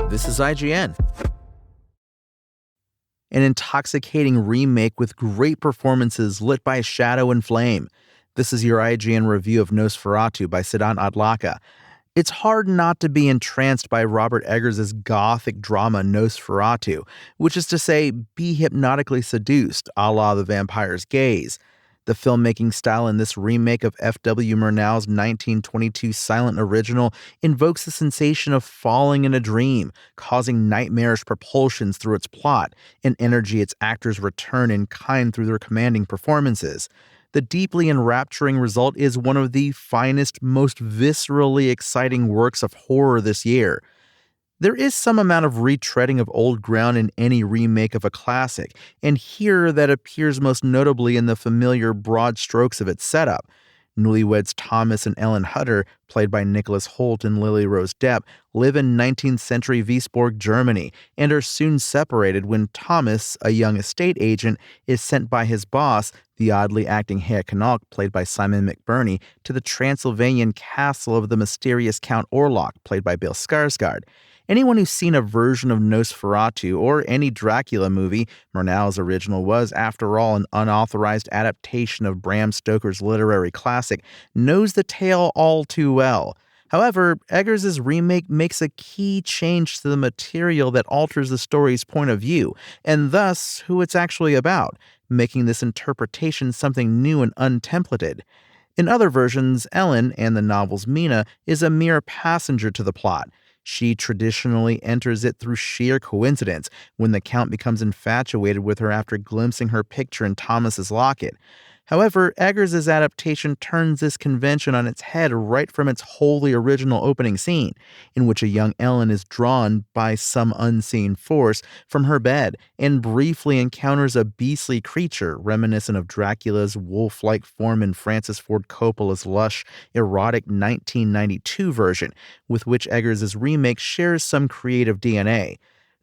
This is IGN. An intoxicating remake with great performances lit by shadow and flame. This is your IGN review of Nosferatu by Siddhant Adlakha. It's hard not to be entranced by Robert Eggers' gothic drama Nosferatu, which is to say, be hypnotically seduced, a la The Vampire's Gaze. The filmmaking style in this remake of F.W. Murnau's 1922 silent original invokes the sensation of falling in a dream, causing nightmarish propulsions through its plot, and energy its actors return in kind through their commanding performances. The deeply enrapturing result is one of the finest, most viscerally exciting works of horror this year. There is some amount of retreading of old ground in any remake of a classic, and here that appears most notably in the familiar broad strokes of its setup. Newlyweds Thomas and Ellen Hutter, played by Nicholas Hoult and Lily Rose Depp, live in 19th century Wiesborg, Germany, and are soon separated when Thomas, a young estate agent, is sent by his boss, the oddly acting Herr Knopf, played by Simon McBurney, to the Transylvanian castle of the mysterious Count Orlok, played by Bill Skarsgård. Anyone who's seen a version of Nosferatu or any Dracula movie, Murnau's original was, after all, an unauthorized adaptation of Bram Stoker's literary classic, knows the tale all too well. However, Eggers' remake makes a key change to the material that alters the story's point of view, and thus who it's actually about, making this interpretation something new and untemplated. In other versions, Ellen, and the novel's Mina, is a mere passenger to the plot. She traditionally enters it through sheer coincidence when the Count becomes infatuated with her after glimpsing her picture in Thomas's locket. However, Eggers' adaptation turns this convention on its head right from its wholly original opening scene, in which a young Ellen is drawn by some unseen force from her bed and briefly encounters a beastly creature reminiscent of Dracula's wolf-like form in Francis Ford Coppola's lush, erotic 1992 version, with which Eggers' remake shares some creative DNA.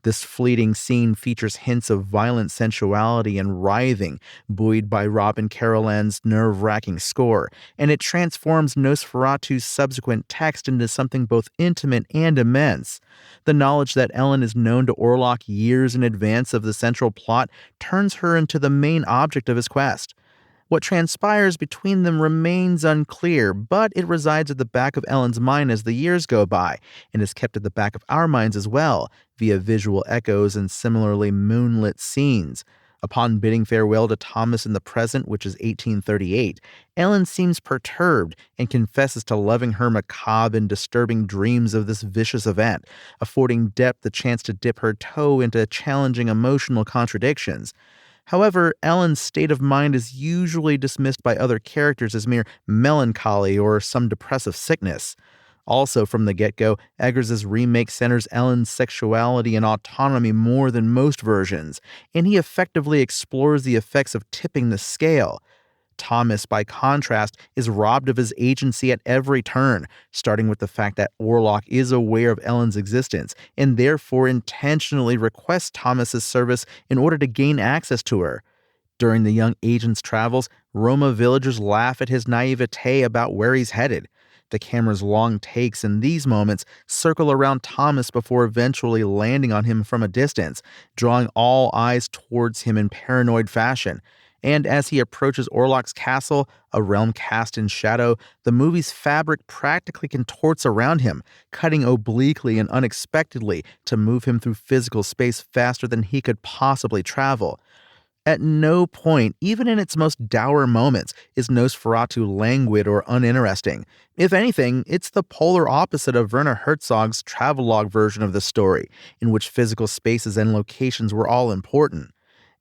This fleeting scene features hints of violent sensuality and writhing, buoyed by Robin Carolan's nerve-wracking score, and it transforms Nosferatu's subsequent text into something both intimate and immense. The knowledge that Ellen is known to Orlok years in advance of the central plot turns her into the main object of his quest. What transpires between them remains unclear, but it resides at the back of Ellen's mind as the years go by, and is kept at the back of our minds as well, via visual echoes and similarly moonlit scenes. Upon bidding farewell to Thomas in the present, which is 1838, Ellen seems perturbed and confesses to loving her macabre and disturbing dreams of this vicious event, affording Depp the chance to dip her toe into challenging emotional contradictions. However, Ellen's state of mind is usually dismissed by other characters as mere melancholy or some depressive sickness. Also, from the get-go, Eggers' remake centers Ellen's sexuality and autonomy more than most versions, and he effectively explores the effects of tipping the scale. Thomas, by contrast, is robbed of his agency at every turn, starting with the fact that Orlok is aware of Ellen's existence and therefore intentionally requests Thomas's service in order to gain access to her. During the young agent's travels, Roma villagers laugh at his naivete about where he's headed. The camera's long takes in these moments circle around Thomas before eventually landing on him from a distance, drawing all eyes towards him in paranoid fashion. And as he approaches Orlok's castle, a realm cast in shadow, the movie's fabric practically contorts around him, cutting obliquely and unexpectedly to move him through physical space faster than he could possibly travel. At no point, even in its most dour moments, is Nosferatu languid or uninteresting. If anything, it's the polar opposite of Werner Herzog's travelogue version of the story, in which physical spaces and locations were all important.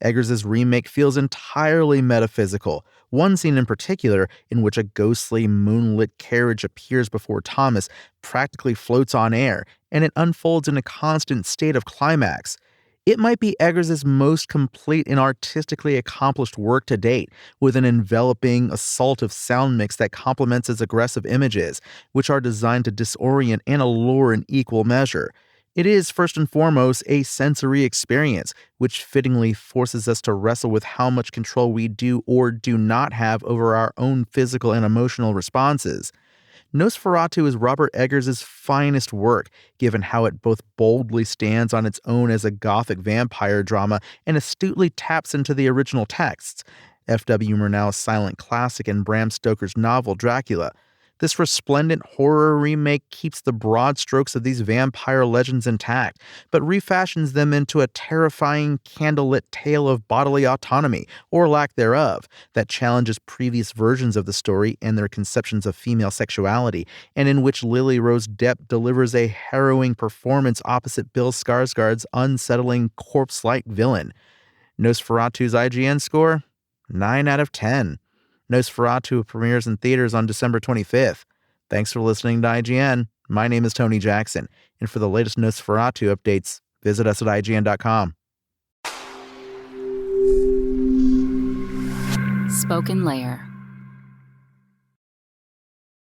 Eggers' remake feels entirely metaphysical. One scene in particular, in which a ghostly, moonlit carriage appears before Thomas, practically floats on air, and it unfolds in a constant state of climax. It might be Eggers' most complete and artistically accomplished work to date, with an enveloping, assaultive sound mix that complements its aggressive images, which are designed to disorient and allure in equal measure. It is, first and foremost, a sensory experience, which fittingly forces us to wrestle with how much control we do or do not have over our own physical and emotional responses. Nosferatu is Robert Eggers' finest work, given how it both boldly stands on its own as a gothic vampire drama and astutely taps into the original texts. F.W. Murnau's silent classic and Bram Stoker's novel Dracula. This resplendent horror remake keeps the broad strokes of these vampire legends intact, but refashions them into a terrifying candlelit tale of bodily autonomy, or lack thereof, that challenges previous versions of the story and their conceptions of female sexuality, and in which Lily Rose Depp delivers a harrowing performance opposite Bill Skarsgård's unsettling corpse-like villain. Nosferatu's IGN score? 9 out of 10. Nosferatu premieres in theaters on December 25th. Thanks for listening to IGN. My name is Tony Jackson, and for the latest Nosferatu updates, visit us at IGN.com. Spoken Layer.